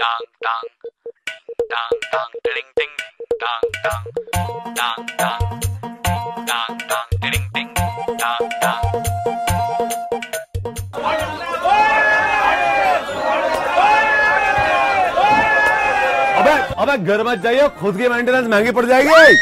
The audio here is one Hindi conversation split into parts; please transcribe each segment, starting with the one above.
Dang dang dang dang ding ding dang dang dang dang dang dang ding ding dang dang. अबे घर मत जाइए, खुद की मेंटेनेंस महंगी पड़ जाएगी।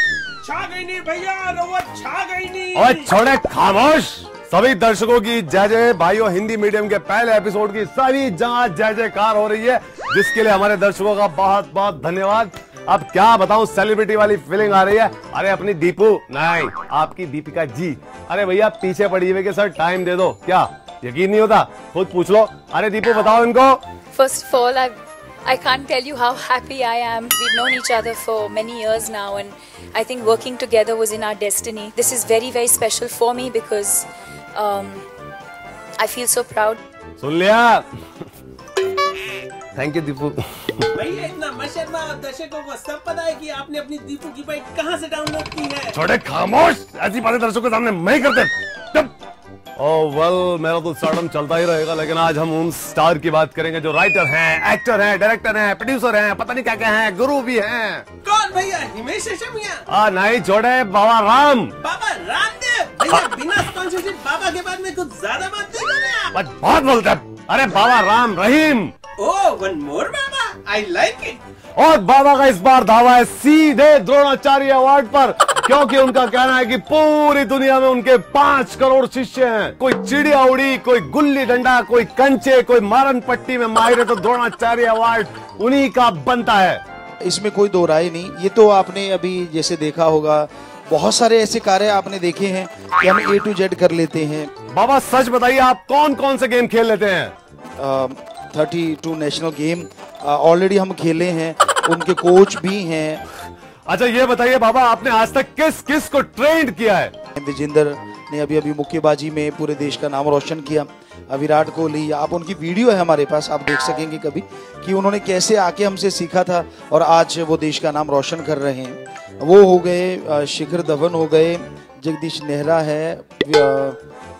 छा गई नहीं भैया, रोबोट छा गई नहीं। और छोड़े खामोश। सभी दर्शकों की जय जय। भाइयों, हिंदी मीडियम के पहले एपिसोड की सारी जहां जय जयकार हो रही है, जिसके लिए हमारे दर्शकों का बहुत बहुत धन्यवाद। अब क्या बताऊं, सेलिब्रिटी वाली फीलिंग आ रही है। अरे अपनी दीपू नहीं, आपकी दीपिका जी। अरे भैया पीछे पड़ी हुई कि सर टाइम दे दो, क्या यकीन नहीं होता? खुद पूछ लो। अरे दीपू बताओ इनको। First of all, I can't tell you how happy I am. We've known each other for many years now, and I think working together was in our destiny. This is very, very special for me because I feel so proud. सुन लिया? Thank you Deepu. भैया इतना मत शर्मा, दर्शकों को सब पता है कि आपने अपनी दीपू की बाइट कहाँ से डाउनलोड की है। छोटे खामोश, ऐसी बातें दर्शकों के सामने नहीं करते। ओह वेल, मेरा तो स्टारडम चलता ही रहेगा, लेकिन आज हम उन स्टार की बात करेंगे जो राइटर हैं, एक्टर हैं, डायरेक्टर हैं, प्रोड्यूसर हैं, पता नहीं क्या क्या हैं, गुरु भी हैं। कौन भैया? हिमेश रेशमिया? नहीं छोड़े, बाबा राम। बाबा रामदेव? भैया बिना स्पॉन्सरशिप बाबा के बाद में कुछ ज्यादा बात नहीं कर रहे आप। बहुत बोलते हैं। अरे Baba Ram Rahim. Oh one more baba, I like it. और बाबा का इस बार दावा है सीधे द्रोणाचार्य अवार्ड पर, क्योंकि उनका कहना है कि पूरी दुनिया में उनके 5 करोड़ शिष्य हैं। कोई चिड़िया उड़ी, कोई गुल्ली डंडा, कोई कंचे, कोई मारन पट्टी में माहिर है, तो द्रोणाचार्य अवार्ड उन्हीं का बनता है। इसमें कोई दो राय नहीं। ये तो आपने अभी जैसे देखा होगा, बहुत सारे ऐसे कार्य आपने देखे हैं कि हम A to Z कर लेते हैं। बाबा सच बताइए, आप कौन कौन से गेम खेल लेते हैं? 32 नेशनल गेम ऑलरेडी हम खेले हैं, उनके कोच भी हैं। अच्छा ये बताइए बाबा, आपने आज तक किस किस को ट्रेंड किया है? विजेंद्र ने अभी मुक्केबाजी में पूरे देश का नाम रोशन किया। विराट कोहली, आप उनकी वीडियो है हमारे पास, आप देख सकेंगे कभी कि उन्होंने कैसे आके हमसे सीखा था और आज वो देश का नाम रोशन कर रहे हैं। वो हो गए, शिखर धवन हो गए, जगदीश नेहरा है,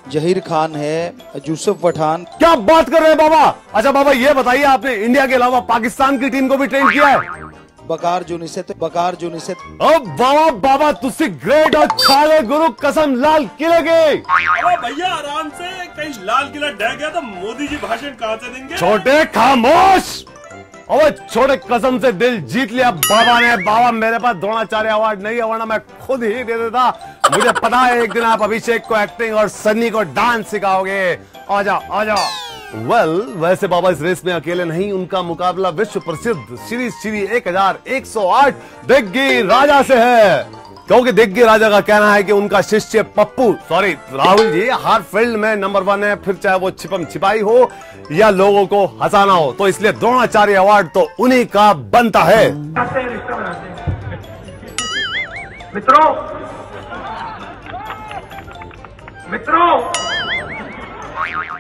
जहीर खान है, यूसुफ पठान। क्या बात कर रहे हैं बाबा? अच्छा बाबा ये बताइए, आपने इंडिया के अलावा पाकिस्तान की टीम को भी ट्रेन किया है? बकार जुनिसत। ओ बाबा तुझसे ग्रेट और छाले गुरु कसम लाल किले के। अरे भैया आराम से, कहीं लाल किला ढह गया तो मोदी जी भाषण कहाँ से देंगे? छोटे खामोश। और छोटे कसम से दिल जीत लिया बाबा ने। बाबा मेरे पास द्रोणाचार्य अवार्ड नहीं है, वरना मैं खुद ही दे देता। मुझे पता है एक दिन आप अभिषेक को एक्टिंग और सन्नी को डांस सिखाओगे। आजा आजा। वैसे बाबा इस रेस में अकेले नहीं, उनका मुकाबला विश्व प्रसिद्ध श्री 1108 दिग्गी राजा से है। क्योंकि दिग्गी राजा का कहना है कि उनका शिष्य राहुल जी हर फील्ड में नंबर 1 है, फिर चाहे वो छिपम छिपाई हो या लोगों को हंसाना हो, तो इसलिए द्रोणाचार्य अवार्ड तो उन्हीं का बनता है। मित्रों,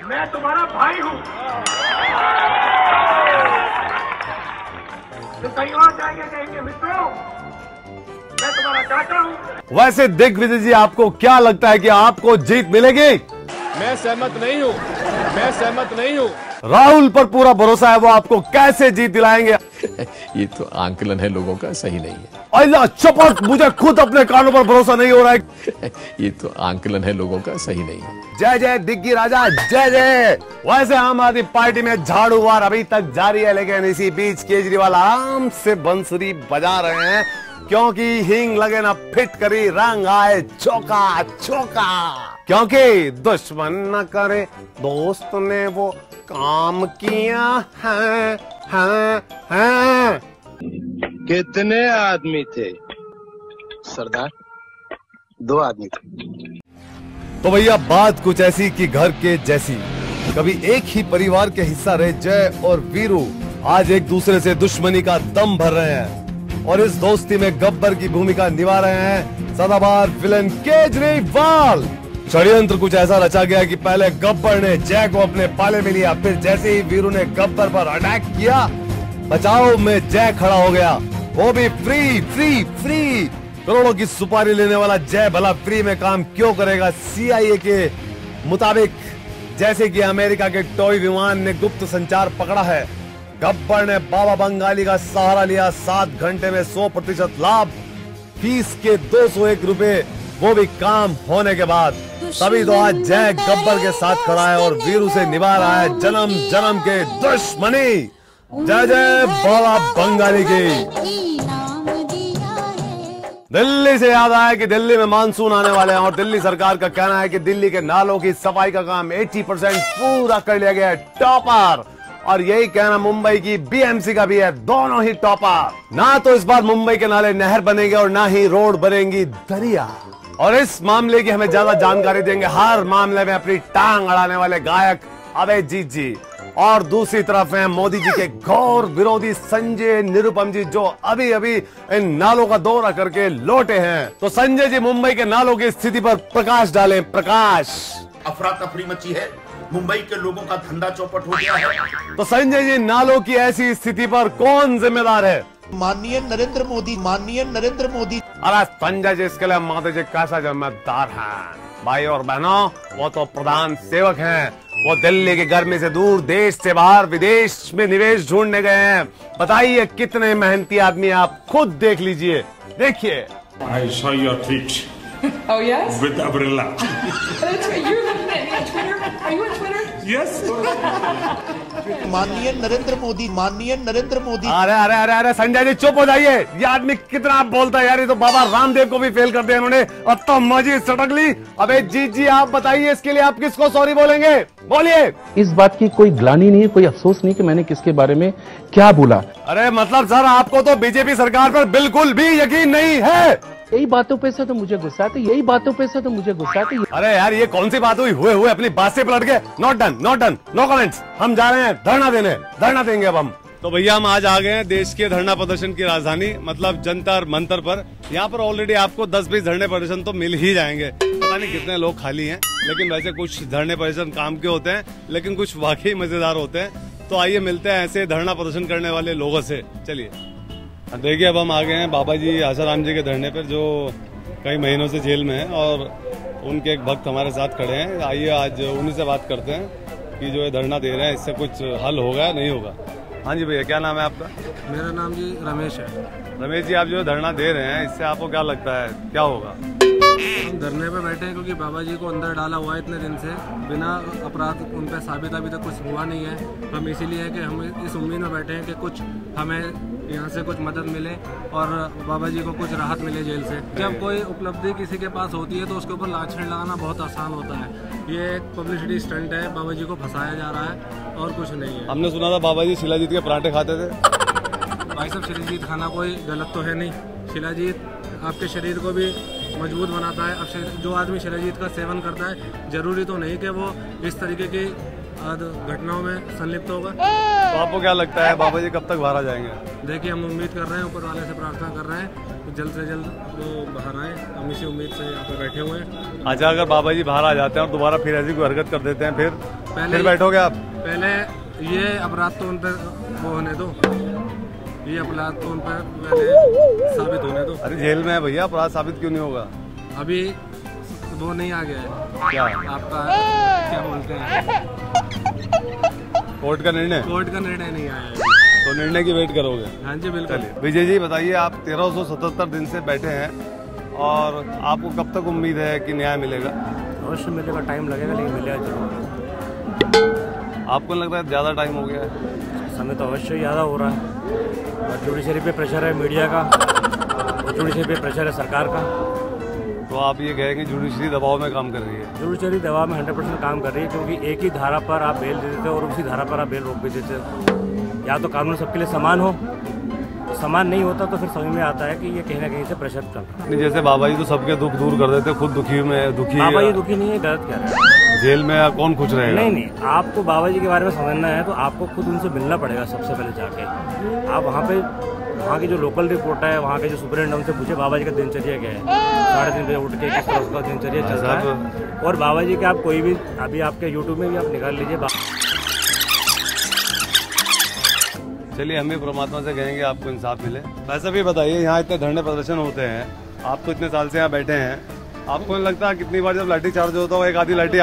मैं तुम्हारा भाई हूँ। तो कहीं और जाएंगे कहेंगे मित्रों, मैं तुम्हारा चाचा हूँ। वैसे दिग्विजय जी, आपको क्या लगता है कि आपको जीत मिलेगी? मैं सहमत नहीं हूँ। राहुल पर पूरा भरोसा है, वो आपको कैसे जीत दिलाएंगे? ये तो आंकलन है लोगों का, सही नहीं है। अल्लाह चपत, मुझे खुद अपने कानों पर भरोसा नहीं हो रहा है। ये तो आंकलन है लोगों का, सही नहीं है। जय जय दिग्गी राजा, जय जय। वैसे आम आदमी पार्टी में झाड़ू वार अभी तक जारी है, लेकिन इसी बीच केजरीवाल आराम से बंसुरी बजा रहे हैं, क्योंकि हींग लगे ना फिट करी, रंग आए चौका चौका। क्योंकि दुश्मन न करे दोस्त ने वो काम किया है। कितने आदमी थे सरदार? 2 आदमी थे। तो भैया बात कुछ ऐसी कि घर के जैसी। कभी एक ही परिवार के हिस्सा रहे जय और वीरू आज एक दूसरे से दुश्मनी का दम भर रहे हैं, और इस दोस्ती में गब्बर की भूमिका निभा रहे हैं सदाबहार विलन केजरीवाल। षड्यंत्र कुछ ऐसा रचा गया कि पहले गब्बर ने जय को अपने पाले में लिया, फिर जैसे ही वीरू ने गब्बर पर अटैक किया, बचाव में जय खड़ा हो गया, वो भी फ्री। करोड़ों की सुपारी लेने वाला जय भला फ्री में काम क्यों करेगा? CIA के मुताबिक जैसे कि अमेरिका के टॉय विमान ने गुप्त संचार पकड़ा है, गब्बर ने बाबा बंगाली का सहारा लिया, 7 घंटे में 100% लाभ, फीस के 201 रुपए, वो भी काम होने के बाद। तभी तो आज जय गब्बर के साथ खड़ा है और वीरू से निभा रहा है जन्म जन्म के दुश्मनी। जय जय बाबा बंगाली की। दिल्ली से याद आया कि दिल्ली में मानसून आने वाले हैं और दिल्ली सरकार का कहना है कि दिल्ली के नालों की सफाई का काम 80% पूरा कर लिया गया है, टॉपर। और यही कहना मुंबई की बीएमसी का भी है, दोनों ही टॉपर। ना तो इस बार मुंबई के नाले नहर बनेंगे और ना ही रोड बनेंगी दरिया। और इस मामले की हमें ज्यादा जानकारी देंगे हर मामले में अपनी टांग अड़ाने वाले गायक अभिजीत जी। और दूसरी तरफ हैं मोदी जी के घोर विरोधी संजय निरुपम जी, जो अभी अभी इन नालों का दौरा करके लौटे हैं। तो संजय जी मुंबई के नालों की स्थिति पर प्रकाश डालें। प्रकाश। अफरा तफरी मची है, मुंबई के लोगों का धंधा चौपट हो गया है। तो संजय जी नालों की ऐसी स्थिति पर कौन जिम्मेदार है? माननीय नरेंद्र मोदी, माननीय नरेंद्र मोदी। अरे संजय जी, इसके लिए मोदी जी कैसा जिम्मेदार है? भाई और बहनों, वो तो प्रधान सेवक हैं। वो दिल्ली की गर्मी से दूर, देश से बाहर, विदेश में निवेश ढूंढने गए हैं। बताइए कितने मेहनती आदमी, आप खुद देख लीजिए, देखिए। I saw your tweet. Oh yes? With umbrella. That's right. You're looking at me on Twitter. Are you on Twitter? Yes. माननीय नरेंद्र मोदी, माननीय नरेंद्र मोदी। अरे अरे अरे अरे संजय जी चुप हो जाइए। ये आदमी कितना बोलता है यार, ये तो बाबा रामदेव को भी फेल कर दिया इन्होंने। अब तो मौजी सटक ली। अबे जीत जी आप बताइए, इसके लिए आप किसको सॉरी बोलेंगे? बोलिए। इस बात की कोई ग्लानि नहीं है, कोई अफसोस नहीं कि मैंने किसके बारे में क्या बोला। अरे मतलब सर, आपको तो बीजेपी सरकार पर बिल्कुल भी यकीन नहीं है। यही बातों पे से तो मुझे गुस्सा आता है, यही बातों पे से तो मुझे गुस्सा आता है। अरे यार, ये कौन सी बात हुई? हुए अपनी बात से पलट गए। Not done, not done, no comments. हम जा रहे हैं धरना देने, धरना देंगे अब हम। तो भैया हम आज आ गए हैं देश के धरना प्रदर्शन की राजधानी, मतलब जंतर मंतर पर। यहाँ पर ऑलरेडी आपको 10-20 धरने प्रदर्शन तो मिल ही जाएंगे। पता नहीं कितने लोग खाली हैं, लेकिन वैसे कुछ धरने प्रदर्शन काम के होते हैं, लेकिन कुछ वाकई मजेदार होते हैं। तो आइए मिलते हैं ऐसे धरना प्रदर्शन करने वाले लोगों से। चलिए देखिए, अब हम आ गए हैं बाबा जी आसाराम जी के धरने पर, जो कई महीनों से जेल में हैं और उनके एक भक्त हमारे साथ खड़े हैं। आइए आज उन्हीं से बात करते हैं कि जो ये धरना दे रहे हैं इससे कुछ हल होगा या नहीं होगा। हाँ जी भैया, क्या नाम है आपका? मेरा नाम जी रमेश है। रमेश जी, आप जो धरना दे रहे हैं इससे आपको क्या लगता है, क्या होगा? हम धरने पे बैठे हैं क्योंकि बाबा जी को अंदर डाला हुआ है इतने दिन से, बिना अपराध उन पर साबित अभी तक कुछ हुआ नहीं है। हम इसीलिए है कि हम इस उम्मीद में बैठे हैं कि कुछ हमें यहाँ से कुछ मदद मिले और बाबा जी को कुछ राहत मिले जेल से। जब कोई उपलब्धि किसी के पास होती है तो उसके ऊपर लाछन लगाना बहुत आसान होता है। ये एक पब्लिसिटी स्टंट है, बाबा जी को फंसाया जा रहा है और कुछ नहीं है। हमने सुना था बाबा जी शिलाजीत के पराठे खाते थे। भाई साहब, शिलाजीत खाना कोई गलत तो है नहीं। शिलाजीत आपके शरीर को भी मजबूत बनाता है। अब जो आदमी शिलाजीत का सेवन करता है, जरूरी तो नहीं कि वो इस तरीके की घटनाओं में संलिप्त होगा। तो आपको क्या लगता है बाबा जी कब तक बाहर आ जाएंगे? देखिए, हम उम्मीद कर रहे हैं, ऊपर वाले से प्रार्थना कर रहे हैं तो जल्द से जल्द वो बाहर आए। हम इसी उम्मीद से यहाँ पर बैठे हुए हैं। अच्छा, अगर बाबा जी बाहर आ जाते हैं और दोबारा फिर ऐसी कोई हरकत कर देते हैं, फिर बैठोगे आप? पहले ये अपराध तो उन पर वो होने दो, ये अपराध तो उन पर पहले साबित होने दो। अरे जेल में है भैया, अपराध साबित क्यों नहीं होगा? अभी वो नहीं आ गया है। क्या आपका क्या बोलते हैं, कोर्ट का निर्णय? कोर्ट का निर्णय नहीं आया है, तो निर्णय की वेट करोगे? हाँ जी बिल्कुल। विजय जी बताइए, आप 1377 दिन से बैठे हैं और आपको कब तक उम्मीद है कि न्याय मिलेगा? अवश्य मिलेगा, टाइम लगेगा लेकिन मिलेगा जरूर। आपको लगता है ज्यादा टाइम हो गया है? समय तो अवश्य ज़्यादा हो रहा है। जुडिशरी पे प्रेशर है मीडिया का, और जुडिशरी पे प्रेशर है सरकार का। तो आप ये कहेंगे जुडिशरी दबाव में काम कर रही है? जुडिशरी दबाव में 100% काम कर रही है, क्योंकि एक ही धारा पर आप बेल दे देते हो और उसी धारा पर आप बेल रोक भी देते हो। या तो कानून सबके लिए समान हो, तो समान नहीं होता तो फिर समझ में आता है कि ये कहीं ना कहीं से प्रेशर चल रहा है। जैसे बाबा जी तो सबके दुख दूर कर देते, खुद दुखी बाबा जी दुखी नहीं है, गलत कह रहे हैं। जेल में कौन खुश रहेगा? नहीं, आपको बाबा जी के बारे में समझना है तो आपको खुद उनसे मिलना पड़ेगा सबसे पहले जाके। आप वहाँ की जो लोकल रिपोर्टर है, वहाँ के जो सुपरिटेंडेंट, उनसे पूछे बाबा जी का दिनचर्या क्या है, 3:30 बजे उठ के किस तरह उसका दिनचर्या चल रहा है। और बाबा जी के आप कोई भी अभी आपके यूट्यूब में भी आप निकाल लीजिए। चलिए, हम भी परमात्मा से कहेंगे आपको इंसाफ मिले। वैसे भी बताइए, यहाँ इतने धरने प्रदर्शन होते हैं, आप तो इतने साल से यहाँ बैठे हैं, आपको नहीं लगता कितनी बार जब लाठी चार्ज होता हो एक आधी लाठी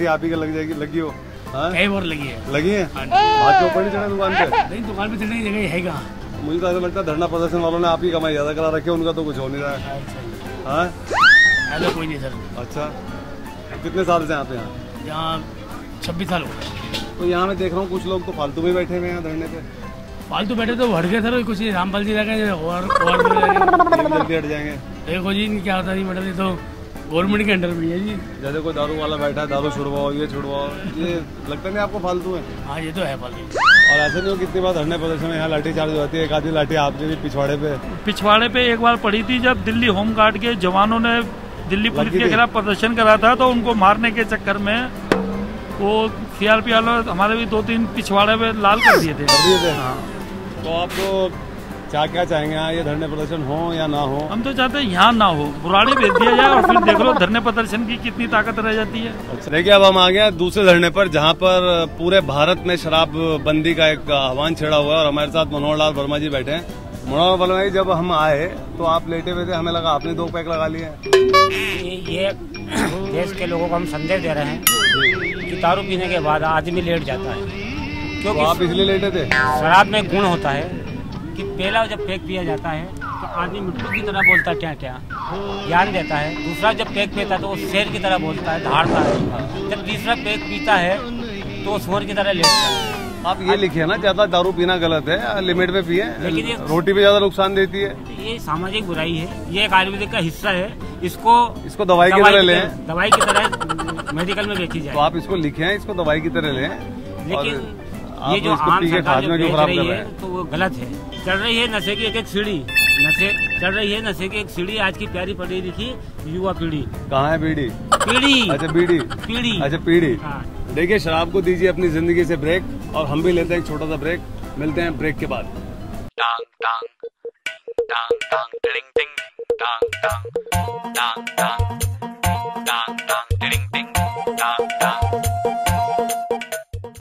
आप ही के लगी हो? कई बार लगी है। लगी है? बात के ऊपर नहीं चढ़े दुकान पे? नहीं, दुकान पे चढ़ने की जगह है कहाँ? मुझे तो ऐसा लगता है धरना प्रदर्शन वालों ने आपकी कमाई ज्यादा करा रखी है, उनका तो कुछ हो नहीं रहा है। हाँ, ऐसा कोई नहीं सर। अच्छा, कितने साल से आप यहाँ 26 साल हो गए। तो यहाँ मैं देख रहा हूँ कुछ लोग तो फालतू में बैठे हुए हैं धरने पे। फालतू बैठे तो हट गए सर, कुछ नहीं, रामपाल जी लगे और जल्दी हट जाएंगे। देखो जी क्या होता नहीं मैडम, ये तो गवर्नमेंट के अंडर में है जी। जैसे कोई दारू वाला बैठा है, दारू छुड़वाओ, ये छुड़वाओ, ये लगता नहीं आपको फालतू है? हाँ, ये तो है फालतू। और ऐसे नहीं हो कितनी बार धरने प्रदर्शन में यहाँ लाठी चार्ज होती है, एक आधी लाठी आपके भी पिछवाड़े पे एक बार पड़ी थी, जब दिल्ली होम गार्ड के जवानों ने दिल्ली पुलिस के खिलाफ प्रदर्शन करा था, तो उनको मारने के चक्कर में वो सीआरपी वालों हमारे भी 2-3 पिछवाड़े पे लाल कर दिए थे। हाँ। तो आप क्या चाहेंगे यहाँ, ये धरने प्रदर्शन हो या ना हो? हम तो चाहते हैं यहाँ ना हो, बुराड़ी भेज दिया जाए और फिर देख लो धरने प्रदर्शन की कितनी ताकत रह जाती है। अच्छा, देखिए अब हम आ गए दूसरे धरने पर, जहाँ पर पूरे भारत में शराब बंदी का एक आह्वान छेड़ा हुआ है और हमारे साथ मनोहर लाल वर्मा जी बैठे हैं। मनोहर वर्मा जी, जब हम आए तो आप लेटे हुए थे, हमें लगा आपने 2 पैक लगा लिए। ये देश के लोगों को हम संदेश दे रहे हैं कि दारू पीने के बाद आदमी लेट जाता है, क्योंकि तो आप इसलिए लेटे थे? शराब में गुण होता है कि पहला जब पैक पिया जाता है तो आदमी मिट्टू की तरह बोलता है, क्या क्या ज्ञान देता है। दूसरा जब पैक पीता है तो वो शेर की तरह बोलता है, धाड़ता है। जब तीसरा पैक पीता है तो वो सुअर की तरह लेटता है। आप ये लिखिए ना, ज्यादा दारू पीना गलत है, लिमिट में पिए, लेकिन ये रोटी पे ज्यादा नुकसान देती है। ये सामाजिक बुराई है, ये एक आयुर्वेदिक का हिस्सा है। इसको दवाई की तरह लें, दवाई की तरह मेडिकल में बेची जाए। तो आप इसको लिखे, इसको दवाई की तरह लें, लेकिन ये जो आम सरकार जो बेच रही है तो वो गलत है। चल रही है नशे की एक सीढ़ी, चल रही है नशे की एक सीढ़ी। आज की प्यारी पढ़ी लिखी युवा पीढ़ी। कहाँ है पीढ़ी? अच्छा पीढ़ी। अच्छा पीढ़ी। देखिए, शराब को दीजिए अपनी जिंदगी से ब्रेक, और हम भी लेते हैं एक छोटा सा ब्रेक। मिलते हैं ब्रेक के बाद। टांग टांग टांग टांग टिंग टिंग टांग टांग टांग टांग